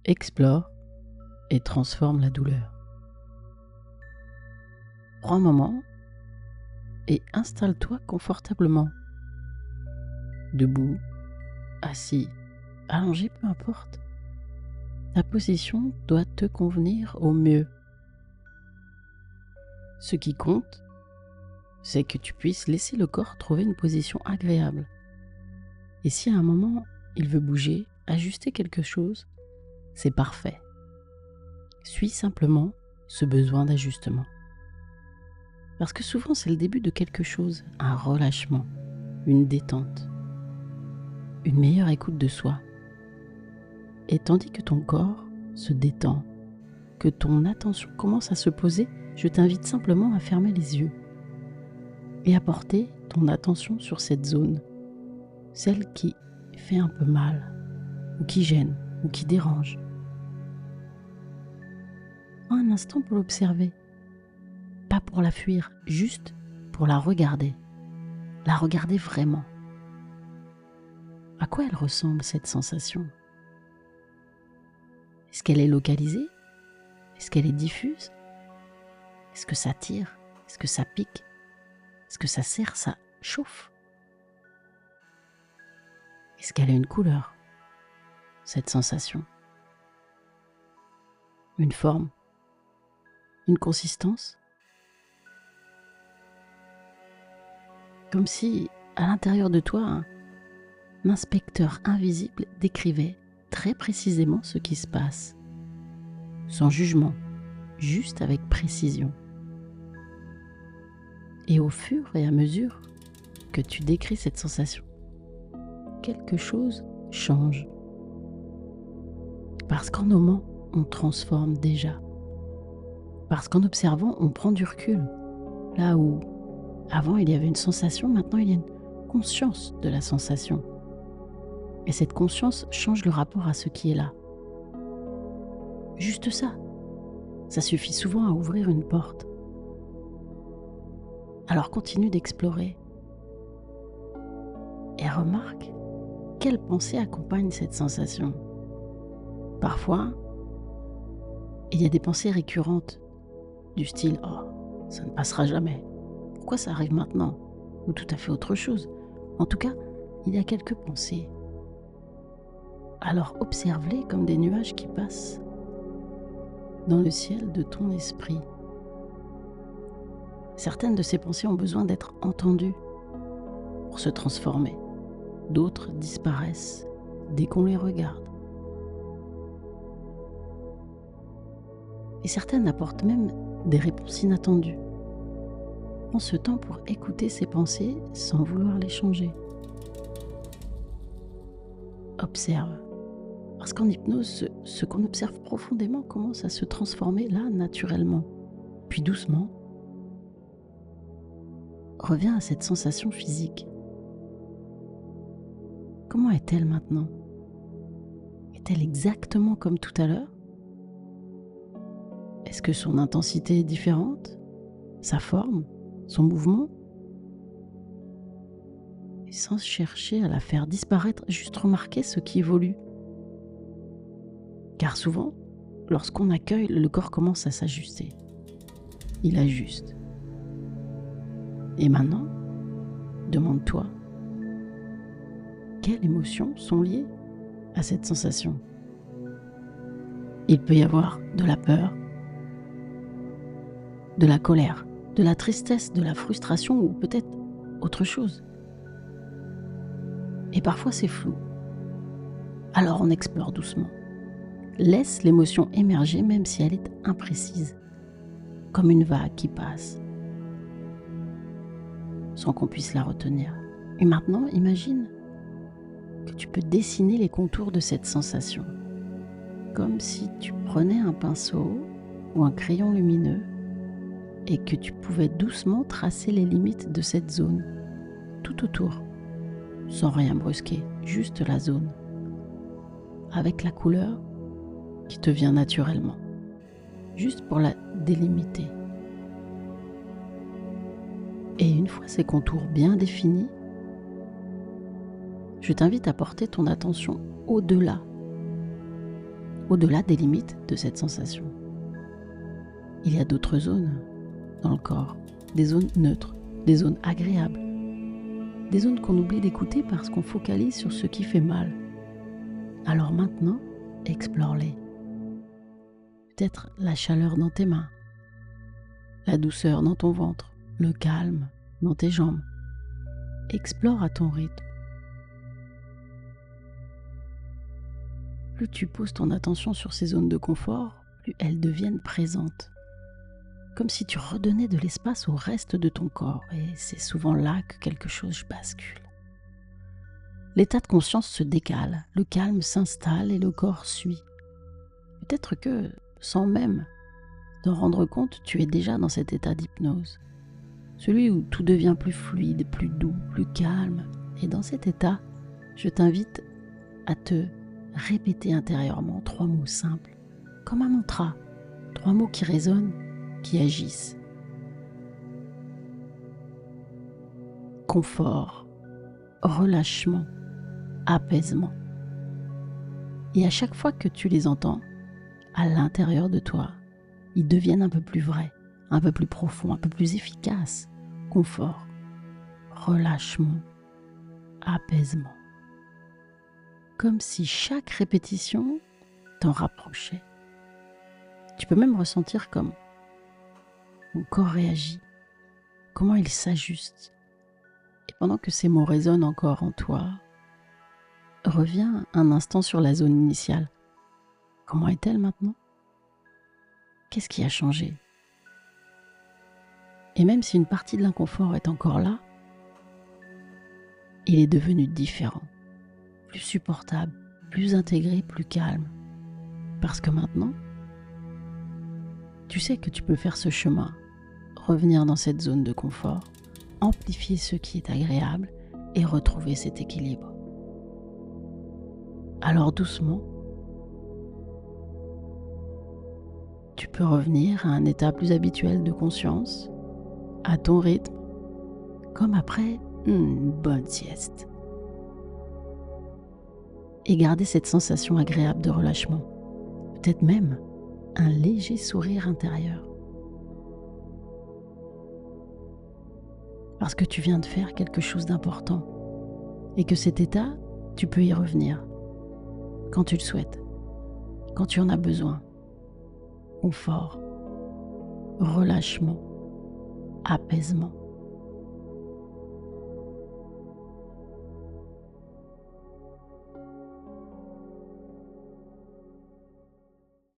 Explore et transforme la douleur. Prends un moment et installe-toi confortablement. Debout, assis, allongé, peu importe. Ta position doit te convenir au mieux. Ce qui compte, c'est que tu puisses laisser le corps trouver une position agréable. Et si à un moment, il veut bouger, ajuster quelque chose, c'est parfait. Suis simplement ce besoin d'ajustement. Parce que souvent, c'est le début de quelque chose, un relâchement, une détente, une meilleure écoute de soi. Et tandis que ton corps se détend, que ton attention commence à se poser, je t'invite simplement à fermer les yeux et à porter ton attention sur cette zone, celle qui fait un peu mal, ou qui gêne, ou qui dérange. Prends un instant pour l'observer, pas pour la fuir, juste pour la regarder vraiment. À quoi elle ressemble cette sensation ? Est-ce qu'elle est localisée ? Est-ce qu'elle est diffuse ? Est-ce que ça tire ? Est-ce que ça pique ? Est-ce que ça serre, ça chauffe ? Est-ce qu'elle a une couleur, cette sensation ? Une forme ? Une consistance ? Comme si, à l'intérieur de toi, un inspecteur invisible décrivait très précisément ce qui se passe, sans jugement, juste avec précision. Et au fur et à mesure que tu décris cette sensation, quelque chose change. Parce qu'en nommant, on transforme déjà. Parce qu'en observant, on prend du recul. Là où, avant, il y avait une sensation, maintenant, il y a une conscience de la sensation. Et cette conscience change le rapport à ce qui est là. Juste ça. Ça suffit souvent à ouvrir une porte. Alors continue d'explorer. Et remarque quelle pensée accompagne cette sensation. Parfois, il y a des pensées récurrentes du style « Oh, ça ne passera jamais. Pourquoi ça arrive maintenant ?» ou tout à fait autre chose. En tout cas, il y a quelques pensées. Alors observe-les comme des nuages qui passent dans le ciel de ton esprit. Certaines de ces pensées ont besoin d'être entendues pour se transformer. D'autres disparaissent dès qu'on les regarde. Et certaines apportent même des réponses inattendues. Prends ce temps pour écouter ces pensées sans vouloir les changer. Observe. Parce qu'en hypnose, ce qu'on observe profondément commence à se transformer là, naturellement. Puis doucement, reviens à cette sensation physique. Comment est-elle maintenant ? Est-elle exactement comme tout à l'heure ? Est-ce que son intensité est différente ? Sa forme ? Son mouvement ? Et sans chercher à la faire disparaître, juste remarquer ce qui évolue. Car souvent, lorsqu'on accueille, le corps commence à s'ajuster. Il ajuste. Et maintenant, demande-toi, quelles émotions sont liées à cette sensation ? Il peut y avoir de la peur, de la colère, de la tristesse, de la frustration ou peut-être autre chose. Et parfois c'est flou. Alors on explore doucement. Laisse l'émotion émerger même si elle est imprécise, comme une vague qui passe, sans qu'on puisse la retenir. Et maintenant, imagine que tu peux dessiner les contours de cette sensation, comme si tu prenais un pinceau ou un crayon lumineux et que tu pouvais doucement tracer les limites de cette zone, tout autour, sans rien brusquer, juste la zone, avec la couleur qui te vient naturellement, juste pour la délimiter. Et une fois ces contours bien définis, je t'invite à porter ton attention au-delà, au-delà des limites de cette sensation. Il y a d'autres zones dans le corps, des zones neutres, des zones agréables, des zones qu'on oublie d'écouter parce qu'on focalise sur ce qui fait mal. Alors maintenant, explore-les. Peut-être la chaleur dans tes mains, la douceur dans ton ventre, le calme dans tes jambes. Explore à ton rythme. Plus tu poses ton attention sur ces zones de confort, plus elles deviennent présentes. Comme si tu redonnais de l'espace au reste de ton corps, et c'est souvent là que quelque chose bascule. L'état de conscience se décale, le calme s'installe et le corps suit. Peut-être que, sans même t'en rendre compte, tu es déjà dans cet état d'hypnose. Celui où tout devient plus fluide, plus doux, plus calme. Et dans cet état, je t'invite à te répéter intérieurement 3 mots simples, comme un mantra, 3 mots qui résonnent, qui agissent. Confort, relâchement, apaisement. Et à chaque fois que tu les entends, à l'intérieur de toi, ils deviennent un peu plus vrais, un peu plus profonds, un peu plus efficaces. Confort, relâchement, apaisement. Comme si chaque répétition t'en rapprochait. Tu peux même ressentir comme ton corps réagit, comment il s'ajuste. Et pendant que ces mots résonnent encore en toi, reviens un instant sur la zone initiale. Comment est-elle maintenant ? Qu'est-ce qui a changé ? Et même si une partie de l'inconfort est encore là, il est devenu différent, plus supportable, plus intégré, plus calme. Parce que maintenant, tu sais que tu peux faire ce chemin, revenir dans cette zone de confort, amplifier ce qui est agréable et retrouver cet équilibre. Alors doucement, tu peux revenir à un état plus habituel de conscience, à ton rythme, comme après une bonne sieste. Et garder cette sensation agréable de relâchement, peut-être même un léger sourire intérieur. Parce que tu viens de faire quelque chose d'important et que cet état, tu peux y revenir quand tu le souhaites, quand tu en as besoin. Confort, relâchement, apaisement.